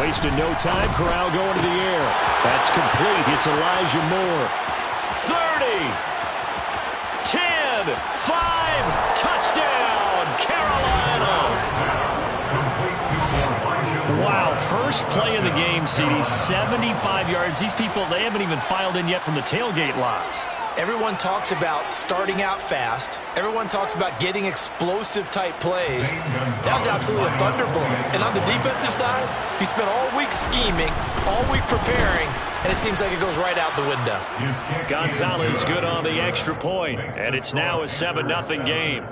Wasting no time. Corral going to the air. That's complete. It's Elijah Moore. 30. 10. 5. Touchdown, Carolina. Wow, first play of the game, CD, 75 yards. These people, they haven't even filed in yet from the tailgate lots. Everyone talks about starting out fast. Everyone talks about getting explosive-type plays. That was absolutely a thunderbolt. And on the defensive side, he spent all week scheming, all week preparing, and it seems like it goes right out the window. Gonzalez good on the extra point, and it's now a 7-0 game.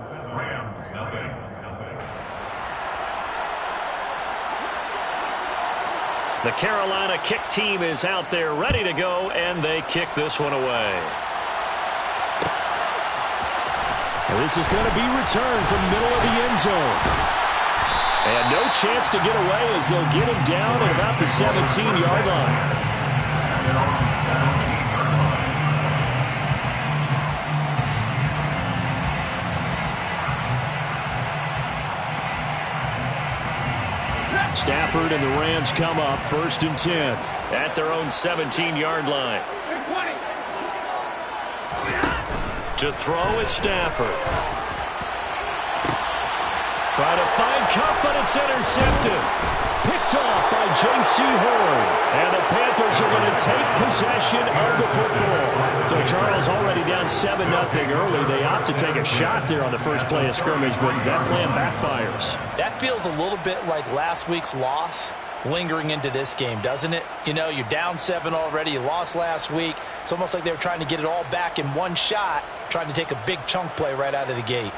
The Carolina kick team is out there ready to go, and they kick this one away. And this is going to be returned from middle of the end zone. And no chance to get away as they'll get him down at about the 17-yard line. Stafford and the Rams come up 1st and 10 at their own 17-yard line. To throw is Stafford. Trying to find Kupp, but it's intercepted. Picked off by J.C. Horn. And the Panthers are going to take possession of the football. So Charles already down 7-0 early. They opt to take a shot there on the first play of scrimmage, but that plan backfires. That feels a little bit like last week's loss lingering into this game, doesn't it? You know, you're down 7 already. You lost last week. It's almost like they were trying to get it all back in one shot, trying to take a big chunk play right out of the gate.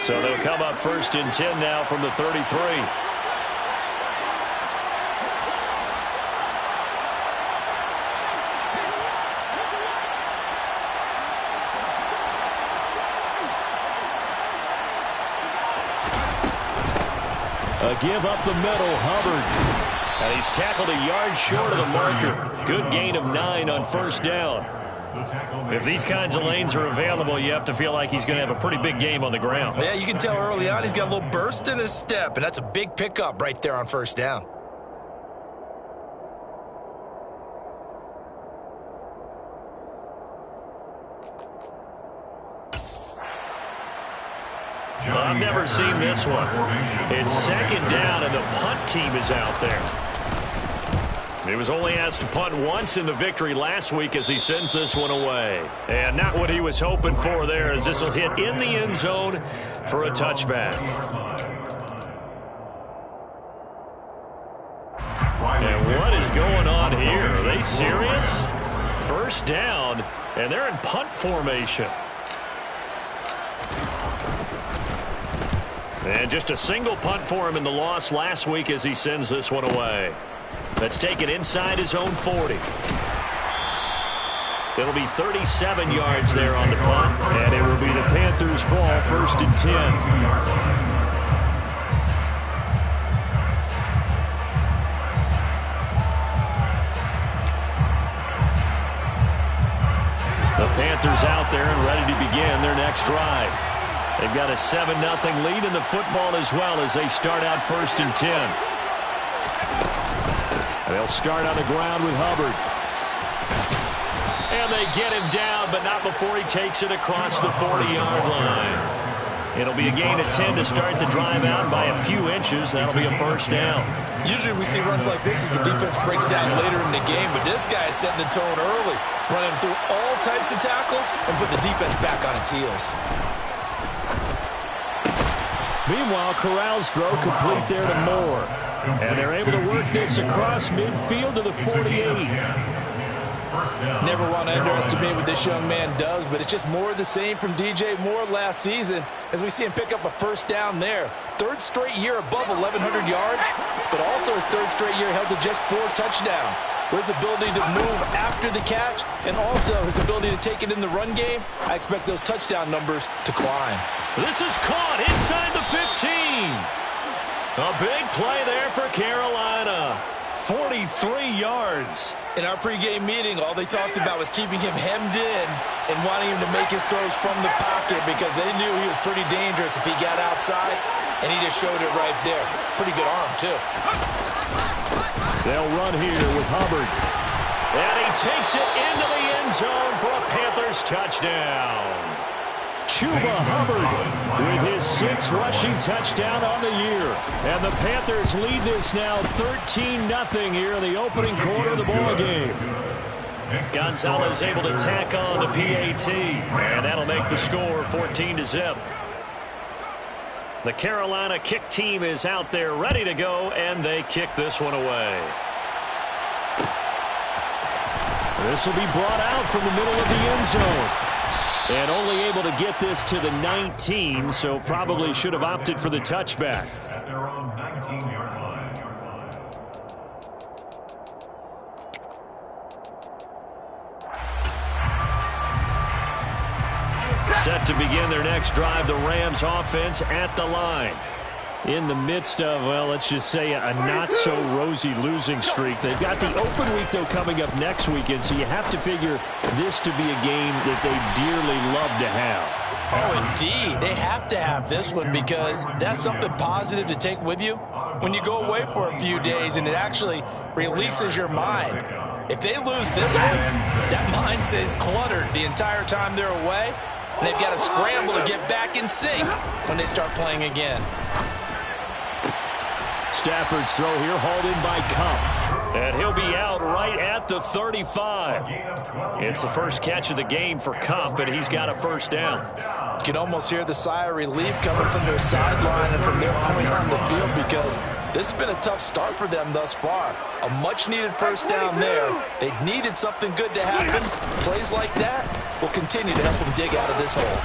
So they'll come up 1st and 10 now from the 33. A give up the middle, Hubbard. And he's tackled a yard short of the marker. Good gain of 9 on 1st down. If these kinds of lanes are available, you have to feel like he's going to have a pretty big game on the ground. Yeah, you can tell early on he's got a little burst in his step, and that's a big pickup right there on 1st down. Well, I've never seen this one. It's 2nd down, and the punt team is out there. He was only asked to punt once in the victory last week as he sends this one away. And not what he was hoping for there, as this will hit in the end zone for a touchback. And what is going on here? Are they serious? 1st down, and they're in punt formation. And just a single punt for him in the loss last week as he sends this one away. That's taken inside his own 40. It'll be 37 yards there on the punt, and it will be the Panthers' ball, 1st and 10. The Panthers out there and ready to begin their next drive. They've got a 7-0 lead in the football as well as they start out 1st and 10. They'll start on the ground with Hubbard. And they get him down, but not before he takes it across the 40-yard line. It'll be a gain of 10 to start the drive out by a few inches. That'll be a 1st down. Usually we see runs like this as the defense breaks down later in the game, but this guy is setting the tone early, running through all types of tackles and putting the defense back on its heels. Meanwhile, Corral's throw complete there to Moore. And they're able to work this across midfield to the 48. Never want to underestimate what this young man does, but it's just more of the same from DJ Moore last season as we see him pick up a 1st down there. 3rd straight year above 1,100 yards, but also his 3rd straight year held to just 4 touchdowns. With his ability to move after the catch and also his ability to take it in the run game, I expect those touchdown numbers to climb. This is caught inside the 15. A big play there for Carolina. 43 yards. In our pregame meeting, all they talked about was keeping him hemmed in and wanting him to make his throws from the pocket because they knew he was pretty dangerous if he got outside, and he just showed it right there. Pretty good arm, too. They'll run here with Hubbard. And he takes it into the end zone for a Panthers touchdown. Chuba Hubbard with his 6th rushing touchdown on the year. And the Panthers lead this now 13-0 here in the opening quarter of the ball game. Gonzalez able to tack on the PAT, and that'll make the score 14-0. The Carolina kick team is out there ready to go, and they kick this one away. This will be brought out from the middle of the end zone. And only able to get this to the 19, so probably should have opted for the touchback. At their own 19-yard line. Set to begin their next drive, the Rams offense at the line. In the midst of, well, let's just say a not-so-rosy losing streak. They've got the open week, though, coming up next weekend, so you have to figure this to be a game that they dearly love to have. Oh, indeed. They have to have this one because that's something positive to take with you when you go away for a few days, and it actually releases your mind. If they lose this one, that mind stays cluttered the entire time they're away, and they've got to scramble to get back in sync when they start playing again. Stafford's throw here hauled in by Kupp. And he'll be out right at the 35. It's the first catch of the game for Kupp, and he's got a first down. You can almost hear the sigh of relief coming from their sideline and from their point on the field because this has been a tough start for them thus far. A much-needed first down there. They needed something good to happen. Plays like that will continue to help them dig out of this hole.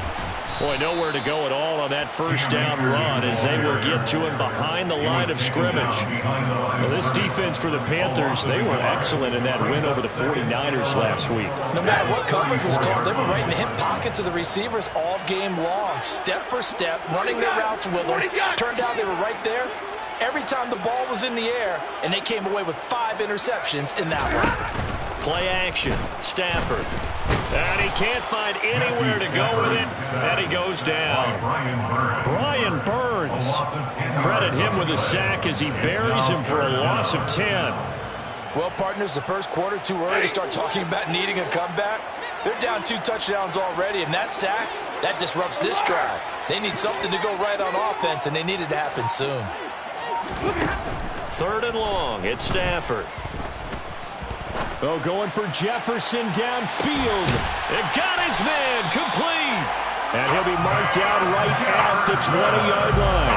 Boy, nowhere to go at all on that first down run as they will get to him behind the line of scrimmage. Well, this defense for the Panthers, they were excellent in that win over the 49ers last week. No matter what coverage was called, they were right in the hip pockets of the receivers all game long, step for step, running their routes with them. Turned out they were right there every time the ball was in the air, and they came away with 5 interceptions in that one. Play action, Stafford. And he can't find anywhere to go with it, and he goes down. Brian Burns. Credit him with a sack as he buries him for a loss of 10. Well, partners, the first quarter too early to start talking about needing a comeback. They're down 2 touchdowns already, and that sack, that disrupts this drive. They need something to go right on offense, and they need it to happen soon. 3rd and long, it's Stafford. Oh, going for Jefferson downfield. It got his man complete. And he'll be marked down right at the 20-yard line.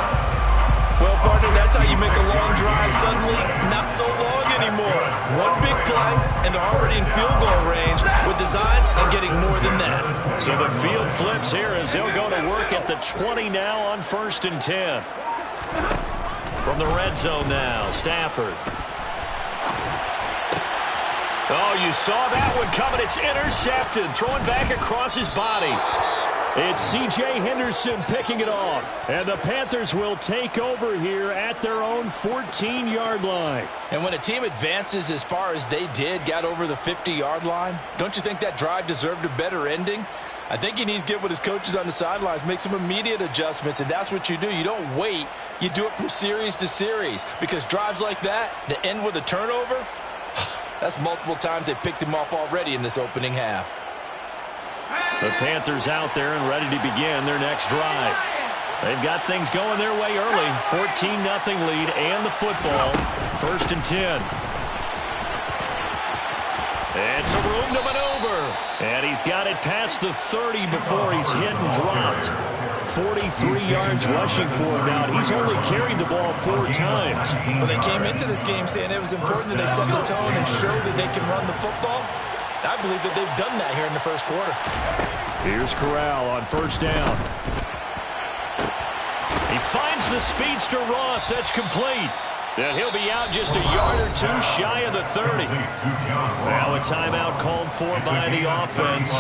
Well, partner, that's how you make a long drive suddenly not so long anymore. One big play, and they're already in field goal range with designs and getting more than that. So the field flips here as they'll go to work at the 20 now on 1st and 10. From the red zone now, Stafford. Oh, you saw that one coming. It's intercepted. Throwing back across his body. It's C.J. Henderson picking it off. And the Panthers will take over here at their own 14-yard line. And when a team advances as far as they did, got over the 50-yard line, don't you think that drive deserved a better ending? I think he needs to get with his coaches on the sidelines, make some immediate adjustments, and that's what you do. You don't wait. You do it from series to series because drives like that end with a turnover, that's multiple times they picked him off already in this opening half. The Panthers out there and ready to begin their next drive. They've got things going their way early. 14-0 lead and the football. 1st and 10. And some room to maneuver. And he's got it past the 30 before he's hit and dropped. 43 yards rushing for him now. He's only carried the ball 4 times. Well, they came into this game saying it was important that they set the tone and show that they can run the football. I believe that they've done that here in the first quarter. Here's Corral on 1st down. He finds the speedster Ross. That's complete. And he'll be out just a yard or 2 shy of the 30. Now a timeout called for by the offense.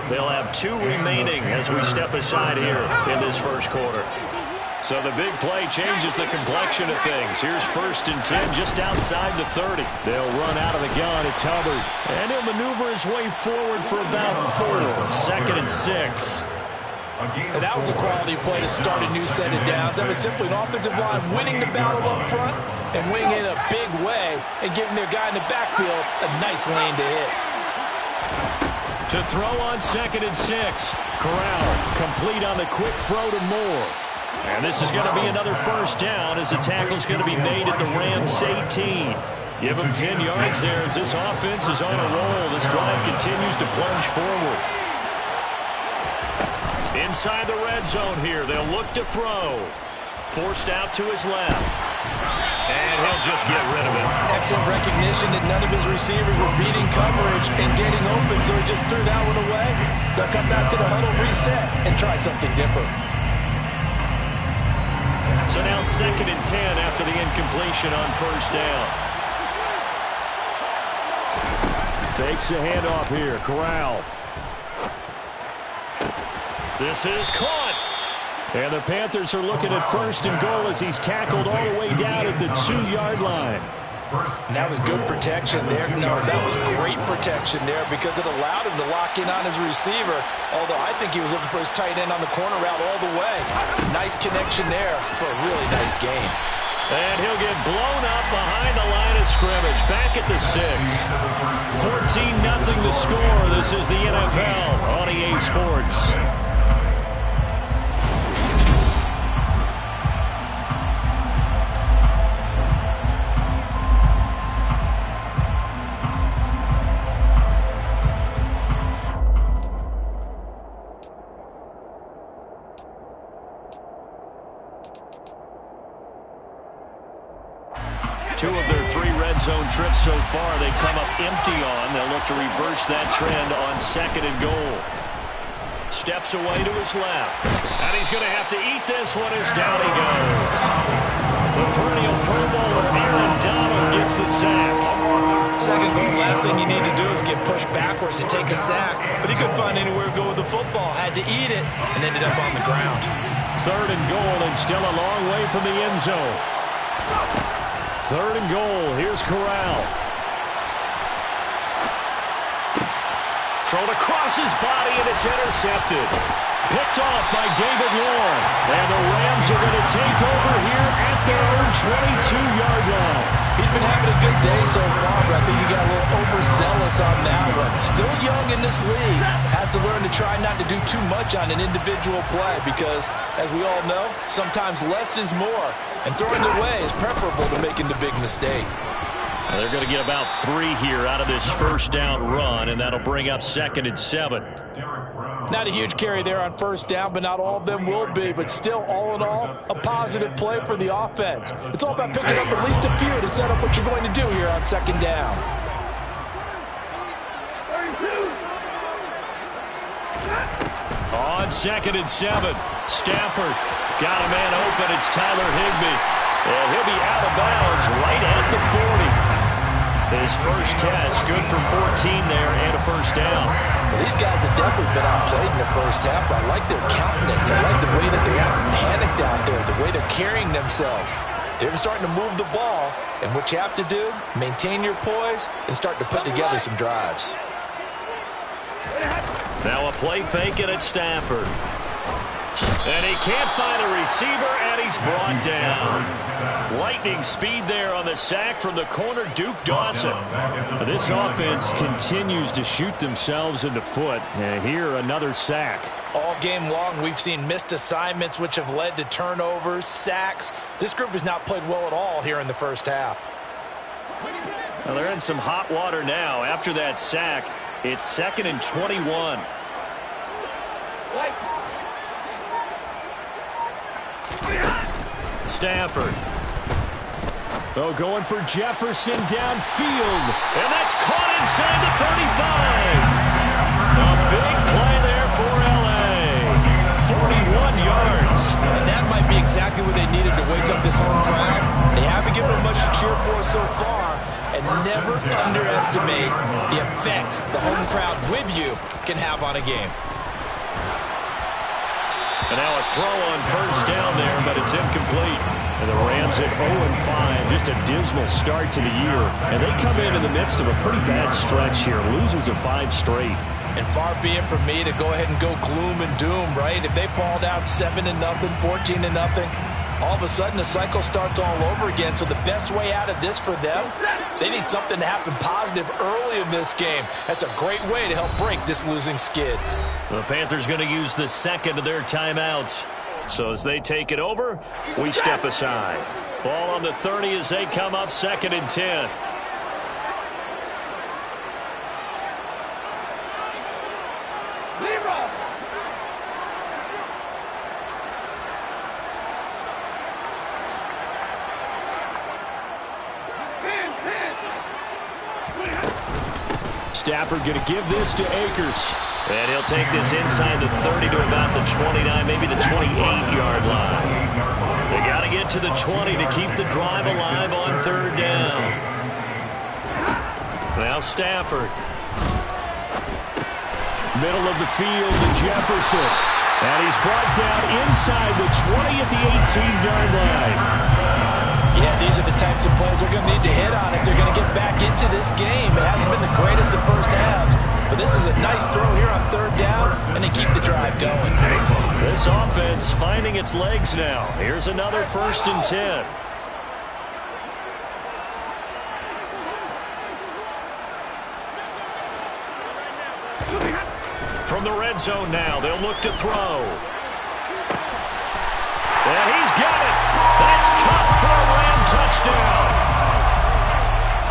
They'll have 2 remaining as we step aside here in this first quarter. So the big play changes the complexion of things. Here's 1st and 10 just outside the 30. They'll run out of the gun. It's Hubbard. And he'll maneuver his way forward for about 4. 2nd and 6. And that was a quality play to start a new set of downs. That was simply an offensive line winning the battle up front and winning it in a big way and giving their guy in the backfield a nice lane to hit. To throw on 2nd and 6. Corral complete on the quick throw to Moore. And this is going to be another 1st down as the tackle's going to be made at the Rams 18. Give them 10 yards there as this offense is on a roll. This drive continues to plunge forward. Inside the red zone here, they'll look to throw. Forced out to his left. And he'll just get rid of it. Excellent recognition that none of his receivers were beating coverage and getting open, so he just threw that one away. They'll come back to the huddle, reset, and try something different. So now 2nd and 10 after the incompletion on 1st down. Fakes a handoff here. Corral. This is caught. And the Panthers are looking at 1st and goal as he's tackled all the way down at the 2-yard line. And that was good protection there. No, that was great protection there because it allowed him to lock in on his receiver. Although I think he was looking for his tight end on the corner route all the way. Nice connection there for a really nice game. And he'll get blown up behind the line of scrimmage. Back at the 6. 14-0 the score. This is the NFL on EA Sports. Two of their 3 red zone trips so far, they've come up empty on. They'll look to reverse that trend on 2nd and goal. Steps away to his left. And he's going to have to eat this one as down he goes. The perennial Pro Bowler Aaron Donald gets the sack. 2nd goal, last thing you need to do is get pushed backwards to take a sack. But he couldn't find anywhere to go with the football. Had to eat it and ended up on the ground. 3rd and goal and still a long way from the end zone. 3rd and goal. Here's Corral. Thrown across his body, and it's intercepted. Picked off by David Long. And the Rams are going to take over here at their own 22-yard line. He's been having a good day so far, but I think he got a little overzealous on that one. Still young in this league. Has to learn to try not to do too much on an individual play because, as we all know, sometimes less is more. And throwing it away is preferable to making the big mistake. Well, they're going to get about 3 here out of this 1st down run, and that'll bring up 2nd and 7. Not a huge carry there on 1st down, but not all of them will be. But still, all in all, a positive play for the offense. It's all about picking up at least a few to set up what you're going to do here on 2nd down. On 2nd and 7, Stafford got a man open. It's Tyler Higbee. And he'll be out of bounds right at the 40. His first catch, good for 14 there and a 1st down. Well, these guys have definitely been outplayed in the 1st half, but I like their countenance. I like the way that they're not panicked out there, the way they're carrying themselves. They're starting to move the ball, and what you have to do, maintain your poise and start to put together some drives. Now a play fake it at Stafford. And he can't find a receiver, and he's brought down. Lightning speed there on the sack from the corner, Duke Dawson. This offense continues to shoot themselves in the foot. And here, another sack. All game long, we've seen missed assignments, which have led to turnovers, sacks. This group has not played well at all here in the 1st half. Well, they're in some hot water now. After that sack, it's 2nd and 21. Stafford. Oh, going for Jefferson downfield. And that's caught inside the 35. A big play there for L.A. 41 yards. And that might be exactly what they needed to wake up this home crowd. They haven't given them much to cheer for so far. And never underestimate the effect the home crowd with you can have on a game. And now a throw on first down there, but it's incomplete. And the Rams at 0-5, just a dismal start to the year. And they come in the midst of a pretty bad stretch here, losers of 5 straight. And far be it from me to go ahead and go gloom and doom, right? If they fall down 7-0, 14-0, all of a sudden the cycle starts all over again. So the best way out of this for them, they need something to happen positive early in this game. That's a great way to help break this losing skid. The Panthers going to use the second of their timeouts. So as they take it over, we step aside. Ball on the 30 as they come up 2nd and 10. Stafford going to give this to Akers. And he'll take this inside the 30 to about the 29, maybe the 28-yard line. They got to get to the 20 to keep the drive alive on 3rd down. Now Stafford. Middle of the field to Jefferson. And he's brought down inside the 20 at the 18-yard line. Yeah, these are the types of plays they're going to need to hit on if they're going to get back into this game. It hasn't been the greatest of first halves, but this is a nice throw here on 3rd down, and they keep the drive going. This offense finding its legs now. Here's another 1st and 10. From the red zone now, they'll look to throw. And he's got it. That's cut for a Ram touchdown.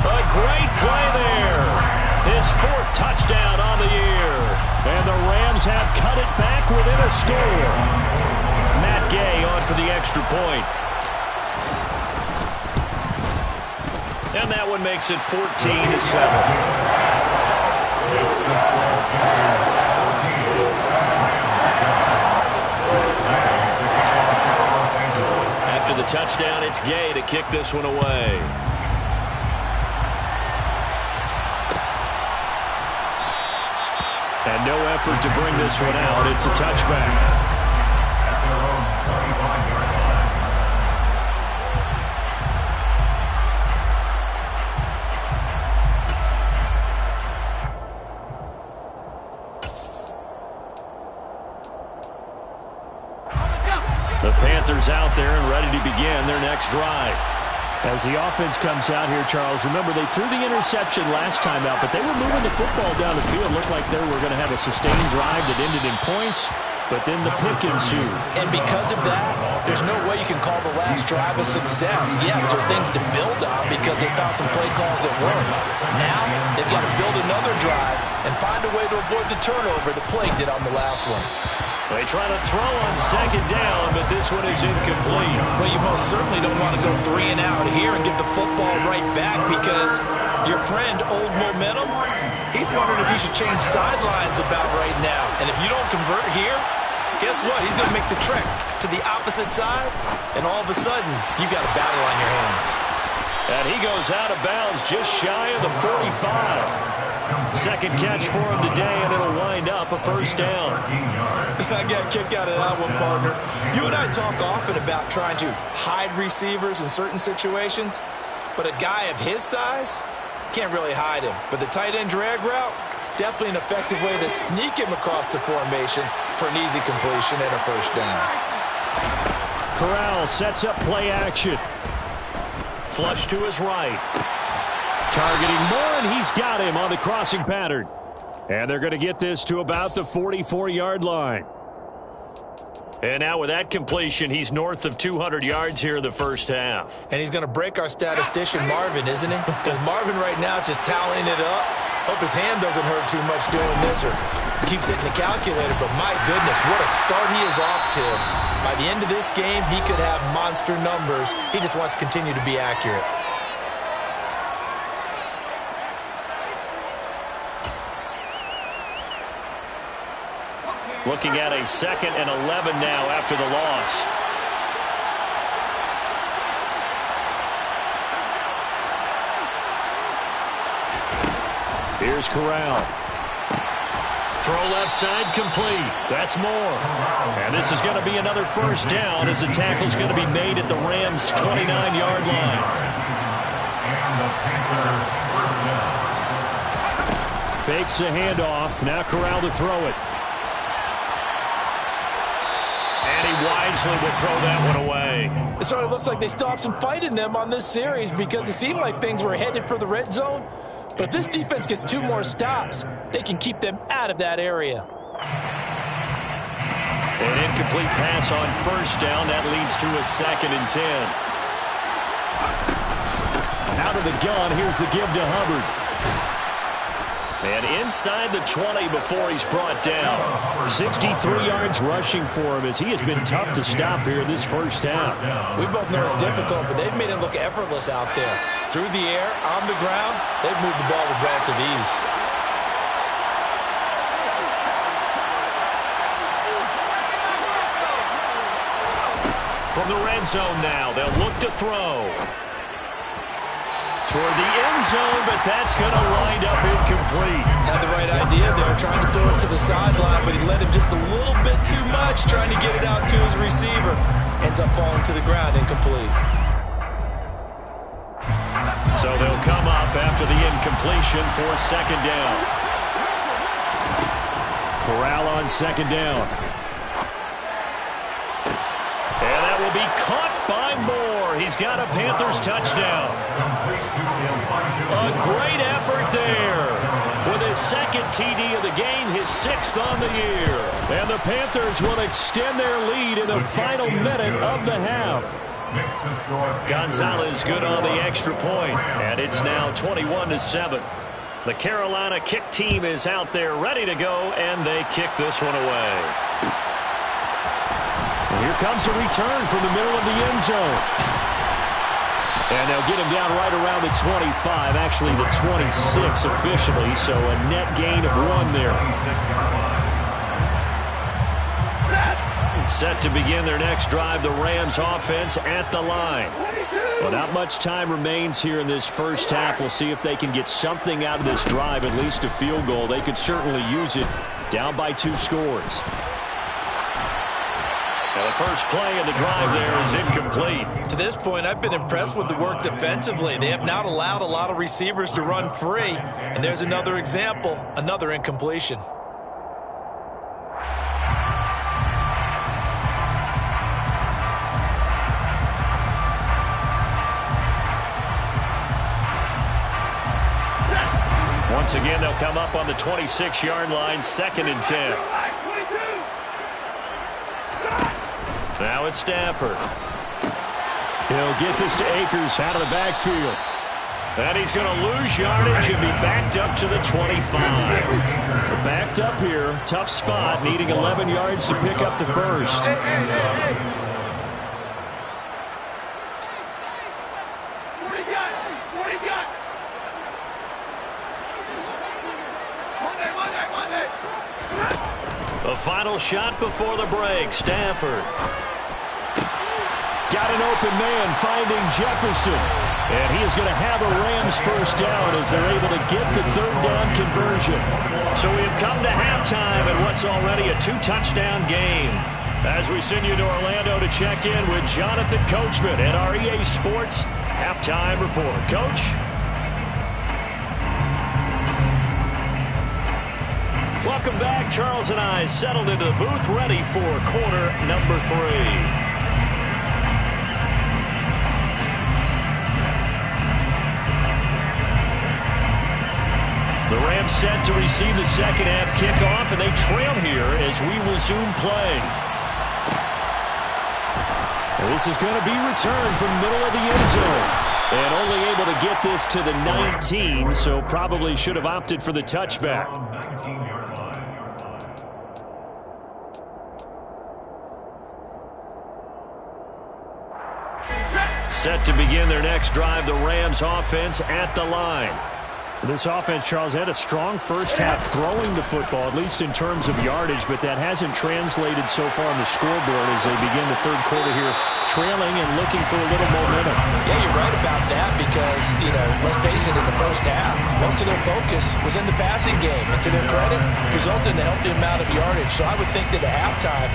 A great play there. His 4th touchdown on the year. And the Rams have cut it back within a score. Matt Gay on for the extra point. And that one makes it 14-7. After the touchdown, it's Gay to kick this one away. And no effort to bring this one out. It's a touchback. The Panthers out there and ready to begin their next drive. As the offense comes out here, Charles, remember they threw the interception last time out, but they were moving the football down the field. Looked like they were going to have a sustained drive that ended in points, but then the pick ensued. And because of that, there's no way you can call the last drive a success. Yes, there are things to build on because they found some play calls that work. Now, they've got to build another drive and find a way to avoid the turnover the play did on the last one. They try to throw on 2nd down, but this one is incomplete. Well, you most certainly don't want to go 3 and out here and get the football right back because your friend, Old Momentum, he's wondering if he should change sidelines about right now. And if you don't convert here, guess what? He's going to make the trek to the opposite side, and all of a sudden, you've got a battle on your hands. And he goes out of bounds just shy of the 45. 2nd catch for him today, and it'll wind up a 1st down. I got a kick out of that one, partner. You and I talk often about trying to hide receivers in certain situations, but a guy of his size can't really hide him. But the tight end drag route, definitely an effective way to sneak him across the formation for an easy completion and a 1st down. Corral sets up play action. Flush to his right. Targeting Moore, and he's got him on the crossing pattern. And they're going to get this to about the 44-yard line. And now with that completion, he's north of 200 yards here in the 1st half. And he's going to break our statistician Marvin, isn't he? Because Marvin right now is just tallying it up. Hope his hand doesn't hurt too much doing this or keeps hitting the calculator. But my goodness, what a start he is off to. By the end of this game, he could have monster numbers. He just wants to continue to be accurate. Looking at a 2nd and 11 now after the loss. Here's Corral. Throw left side complete. That's more. And this is going to be another first down as the tackle's going to be made at the Rams' 29-yard line. Fakes the handoff. Now Corral to throw it. And he wisely will throw that one away. It sort of looks like they still have some fight in them on this series because it seemed like things were headed for the red zone. But if this defense gets 2 more stops, they can keep them out of that area. An incomplete pass on first down. That leads to a 2nd and 10. Out of the gun, here's the give to Hubbard. And inside the 20 before he's brought down. 63 yards rushing for him as he has been tough to stop here this first half. We both know it's difficult, but they've made it look effortless out there. Through the air, on the ground, they've moved the ball with relative ease. From the red zone now, they'll look to throw. Toward the end zone, but that's going to wind up incomplete. Had the right idea there, trying to throw it to the sideline, but he led him just a little bit too much, trying to get it out to his receiver. Ends up falling to the ground, incomplete. So they'll come up after the incompletion for 2nd down. Corral on 2nd down. And that will be caught by Moore. He's got a Panthers touchdown. A great effort there. With his 2nd TD of the game, his 6th on the year. And the Panthers will extend their lead in the final minute of the half. Gonzalez good on the extra point, and it's now 21-7. The Carolina kick team is out there ready to go, and they kick this one away. And here comes a return from the middle of the end zone. And they'll get him down right around the 25, actually the 26 officially, so a net gain of 1 there. Set to begin their next drive, the Rams offense at the line. Well, not much time remains here in this first half. We'll see if they can get something out of this drive, at least a field goal. They could certainly use it, down by 2 scores. Now the first play of the drive there is incomplete. To this point, I've been impressed with the work defensively. They have not allowed a lot of receivers to run free. And there's another example, another incompletion. Once again, they'll come up on the 26-yard line, 2nd and 10. Now it's Stafford. He'll get this to Akers out of the backfield. And he's going to lose yardage and be backed up to the 25. Backed up here, tough spot, needing 11 yards to pick up the first. The final shot before the break, Stafford. Got an open man finding Jefferson. And he is going to have a Rams first down as they're able to get the 3rd down conversion. So we have come to halftime in what's already a 2-touchdown game. As we send you to Orlando to check in with Jonathan Coachman at our EA Sports Halftime Report. Coach? Welcome back. Charles and I settled into the booth, ready for quarter number 3. The Rams set to receive the second half kickoff, and they trail here as we resume play. And this is going to be returned from the middle of the end zone. And only able to get this to the 19, so probably should have opted for the touchback. Set to begin their next drive, the Rams offense at the line. This offense, Charles, had a strong first half throwing the football, at least in terms of yardage, but that hasn't translated so far on the scoreboard as they begin the third quarter here trailing and looking for a little momentum. Yeah, you're right about that because, let's face it, in the first half, most of their focus was in the passing game. And to their credit, resulted in a healthy amount of yardage. So I would think that at halftime,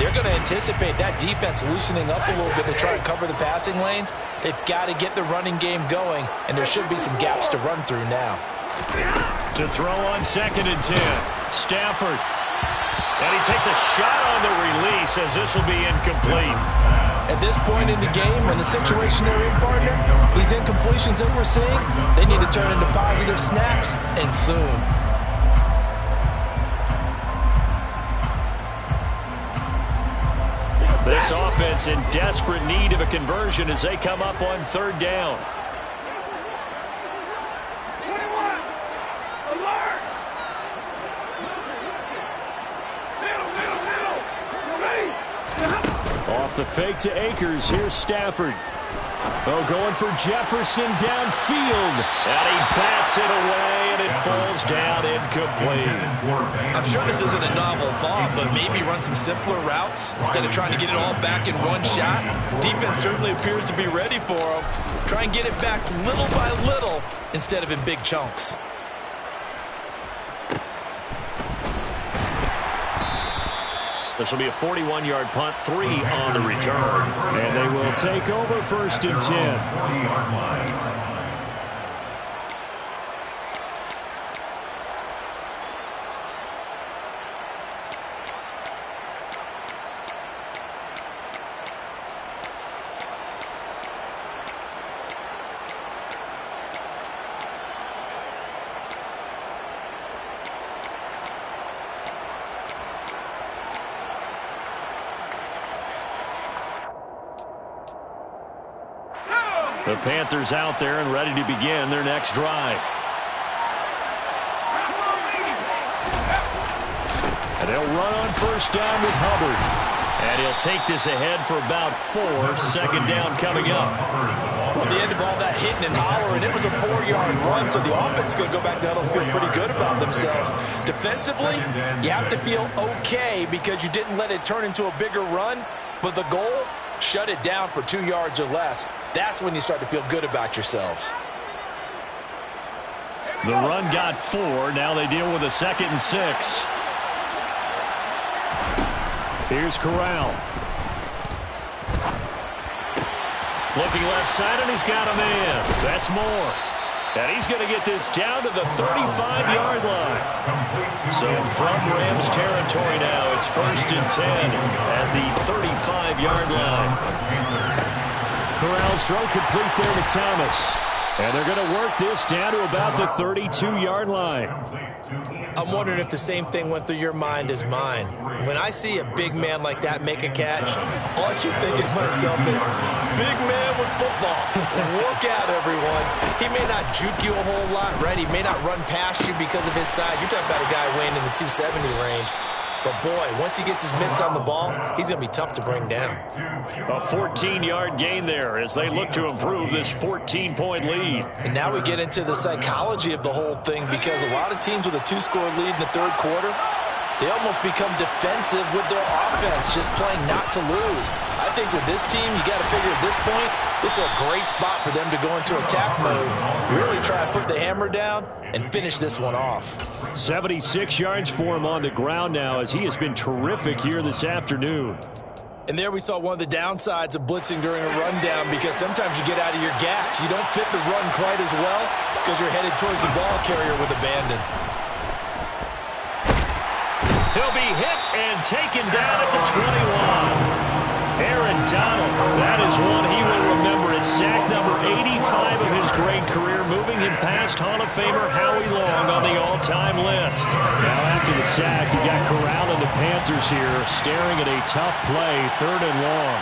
they're going to anticipate that defense loosening up a little bit to try and cover the passing lanes. They've got to get the running game going, and there should be some gaps to run through now. To throw on 2nd and 10, Stafford. And he takes a shot on the release as this will be incomplete. At this point in the game, in the situation they're in, partner, these incompletions that we're seeing, they need to turn into positive snaps, and soon. This offense in desperate need of a conversion as they come up on 3rd down. Off the fake to Akers. Here's Stafford. Oh, going for Jefferson downfield. And he bats it away, and it falls down incomplete. I'm sure this isn't a novel thought, but maybe run some simpler routes instead of trying to get it all back in one shot. Defense certainly appears to be ready for him. Try and get it back little by little instead of in big chunks. This will be a 41-yard punt, 3 on the return. And they will take over 1st and 10. The Panthers out there and ready to begin their next drive. And they'll run on 1st down with Hubbard. And he'll take this ahead for about 4. 2nd down coming up. Well, at the end of all that hitting and hollering, it was a 4-yard run, so the offense is going to go back down and feel pretty good about themselves. Defensively, you have to feel okay because you didn't let it turn into a bigger run, but the goal, shut it down for 2 yards or less. That's when you start to feel good about yourselves. The run got 4. Now they deal with a 2nd and 6. Here's Corral. Looking left side, and he's got a man. That's Moore. And he's going to get this down to the 35-yard line. So from Rams territory now, it's 1st and 10 at the 35-yard line. Corral's throw complete there to Thomas. And they're going to work this down to about the 32-yard line. I'm wondering if the same thing went through your mind as mine. When I see a big man like that make a catch, all I keep thinking to myself is, big man with football. Look out, everyone. He may not juke you a whole lot, right? He may not run past you because of his size. You're talking about a guy weighing in the 270 range. But, boy, once he gets his mitts on the ball, he's going to be tough to bring down. A 14-yard gain there as they look to improve this 14-point lead. And now we get into the psychology of the whole thing because a lot of teams with a 2-score lead in the 3rd quarter, they almost become defensive with their offense, just playing not to lose. I think with this team, you got to figure at this point, this is a great spot for them to go into attack mode, really try to put the hammer down and finish this one off. 76 yards for him on the ground now as he has been terrific here this afternoon. And there we saw one of the downsides of blitzing during a rundown because sometimes you get out of your gaps. You don't fit the run quite as well because you're headed towards the ball carrier with abandon. He'll be hit and taken down at the 21. Aaron Donald, that is one he will remember. It's sack number 85 of his great career, moving him past Hall of Famer Howie Long on the all-time list. Now after the sack, you got Corral and the Panthers here staring at a tough play, 3rd and long.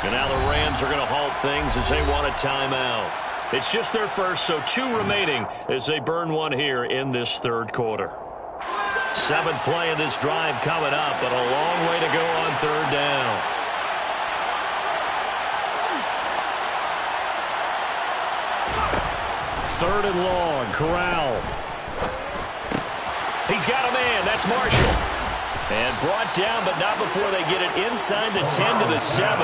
And now the Rams are going to halt things as they want a timeout. It's just their first, so 2 remaining as they burn one here in this 3rd quarter. 7th play of this drive coming up, but a long way to go on 3rd down. Third and long, Corral. He He's got a man. That's Marshall. And brought down, but not before they get it inside the 10 to the 7.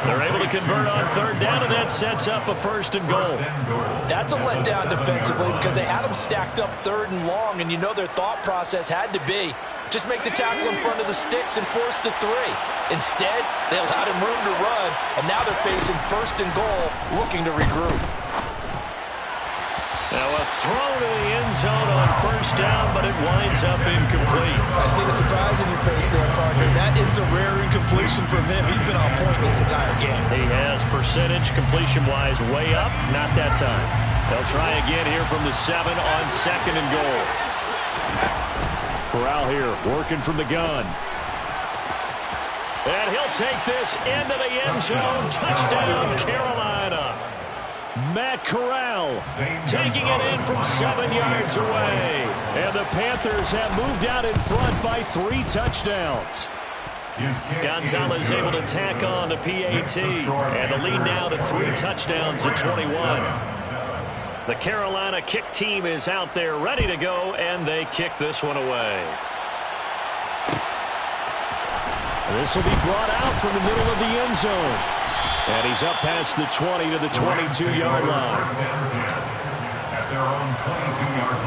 They're able to convert on third down, and that sets up a 1st and goal. That's a letdown defensively because they had them stacked up 3rd and long, and you know their thought process had to be just make the tackle in front of the sticks and force the 3. Instead, they allowed him room to run, and now they're facing 1st and goal, looking to regroup. Now a throw to the end zone on 1st down, but it winds up incomplete. I see the surprise in your face there, partner. That is a rare incompletion from him. He's been on point this entire game. He has percentage completion-wise way up, not that time. They'll try again here from the 7 on 2nd and goal. Corral here working from the gun. And he'll take this into the end zone. Touchdown, Carolina. Matt Corral taking it in from 7 yards away. And the Panthers have moved out in front by 3 touchdowns. Gonzalez able to tack on the PAT. And the lead now to 3 touchdowns at 21. The Carolina kick team is out there ready to go, and they kick this one away. This will be brought out from the middle of the end zone. And he's up past the 20 to the 22-yard line. At their own 22-yard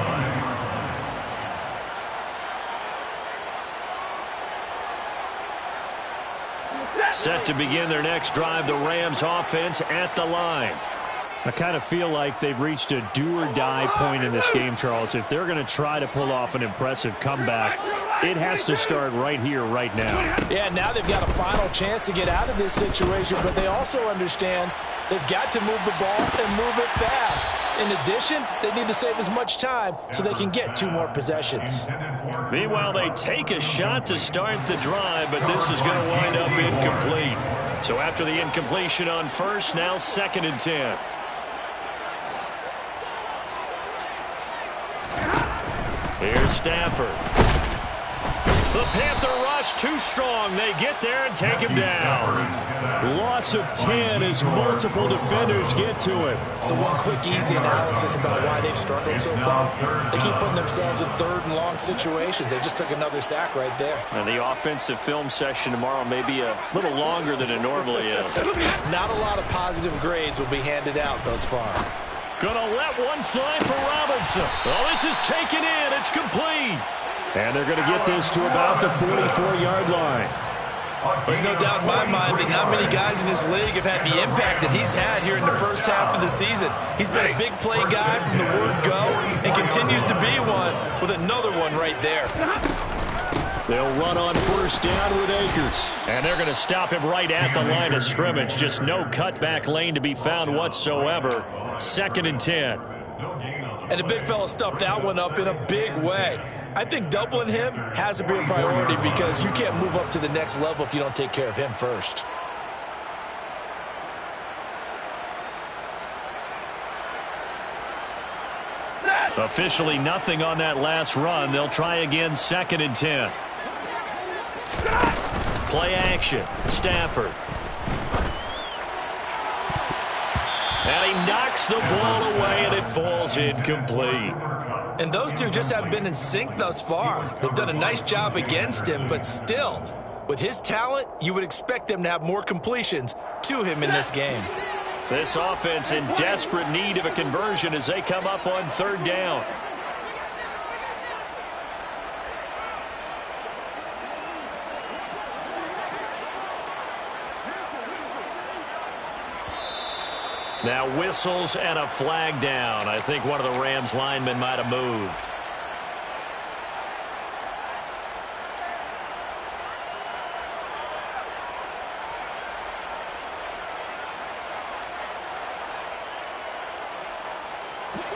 line. Set to begin their next drive, the Rams offense at the line. I kind of feel like they've reached a do-or-die point in this game, Charles. If they're going to try to pull off an impressive comeback, it has to start right here, right now. Yeah, now they've got a final chance to get out of this situation, but they also understand they've got to move the ball and move it fast. In addition, they need to save as much time so they can get 2 more possessions. Meanwhile, they take a shot to start the drive, but this is going to wind up incomplete. So after the incompletion on 1st, now 2nd and 10. Here's Stafford. The Panther rush too strong. They get there and take him down. Loss of 10 as multiple defenders get to him. So one quick, easy analysis about why they've struggled so far. They keep putting themselves in 3rd and long situations. They just took another sack right there. And the offensive film session tomorrow may be a little longer than it normally is. Not a lot of positive grades will be handed out thus far. Gonna let one fly for Robinson. Oh, this is taken in. It's complete. And they're going to get this to about the 44-yard line. There's no doubt in my mind that not many guys in this league have had the impact that he's had here in the first half of the season. He's been a big play guy from the word go and continues to be one with another one right there. They'll run on 1st down with Akers. And they're going to stop him right at the line of scrimmage. Just no cutback lane to be found whatsoever. 2nd and 10. And the big fella stuffed that one up in a big way. I think doubling him has to be a priority because you can't move up to the next level if you don't take care of him first. Officially nothing on that last run. They'll try again 2nd and 10. Play action. Stafford. And he knocks the ball away, and it falls incomplete. And those two just haven't been in sync thus far. They've done a nice job against him, but still, with his talent, you would expect them to have more completions to him in this game. This offense in desperate need of a conversion as they come up on 3rd down. Now whistles and a flag down. I think one of the Rams linemen might have moved.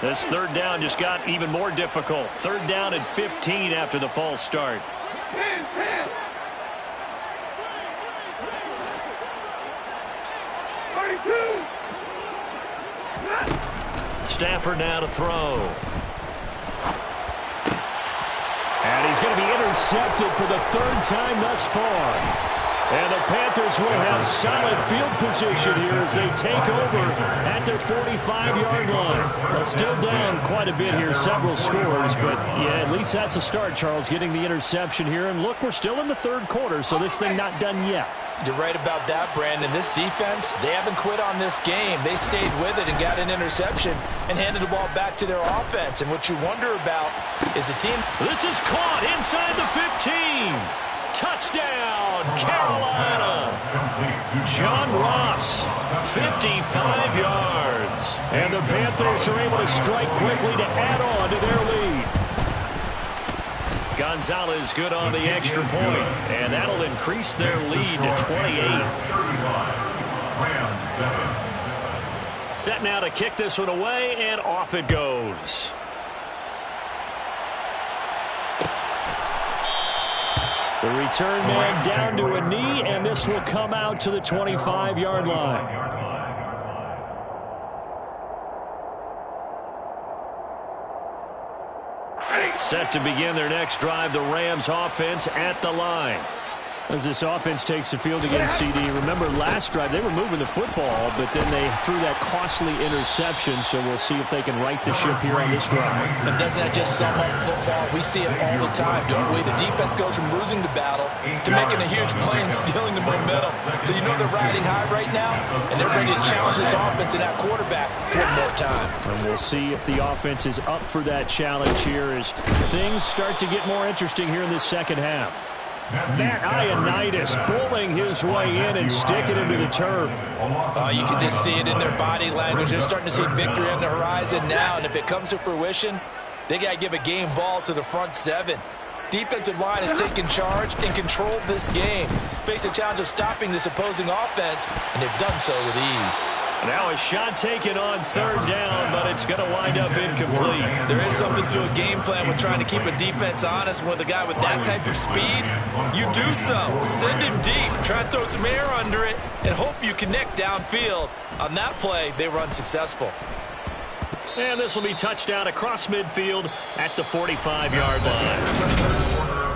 This 3rd down just got even more difficult. 3rd down and 15 after the false start. Stafford now to throw. And he's going to be intercepted for the 3rd time thus far. And the Panthers will have solid field position here as they take over at their 45-yard line. Well, still down quite a bit here, several scores, but yeah, at least that's a start, Charles, getting the interception here. And look, we're still in the third quarter, so this thing not done yet. You're right about that, Brandon. This defense, they haven't quit on this game. They stayed with it and got an interception and handed the ball back to their offense. And what you wonder about is the team. This is caught inside the 15. Touchdown, Carolina. John Ross, 55 yards. And the Panthers are able to strike quickly to add on to their lead. Gonzalez good on the extra point, and that'll increase their lead to 28. Set now to kick this one away, and off it goes. The return man down to a knee, and this will come out to the 25-yard line. Set to begin their next drive, the Rams offense at the line. As this offense takes the field against CD, remember last drive they were moving the football, but then they threw that costly interception, so we'll see if they can right the ship here on this drive. And doesn't that just sum up football? We see it all the time, don't we? The defense goes from losing the battle to making a huge play and stealing the momentum. So you know they're riding high right now, and they're ready to challenge this offense and that quarterback one more time. And we'll see if the offense is up for that challenge here as things start to get more interesting here in this second half. Matt Ioannidis bowling his way in and sticking him to the turf. You can just see it in their body language. They're starting to see victory on the horizon now, and if it comes to fruition, they got to give a game ball to the front seven. Defensive line has taken charge and controlled this game. Face a challenge of stopping this opposing offense, and they've done so with ease. Now a shot taken on third down, but it's going to wind up incomplete. There is something to a game plan with trying to keep a defense honest. With a guy with that type of speed, you do so. Send him deep. Try and throw some air under it and hope you connect downfield. On that play, they were unsuccessful. And this will be touchdown across midfield at the 45-yard line.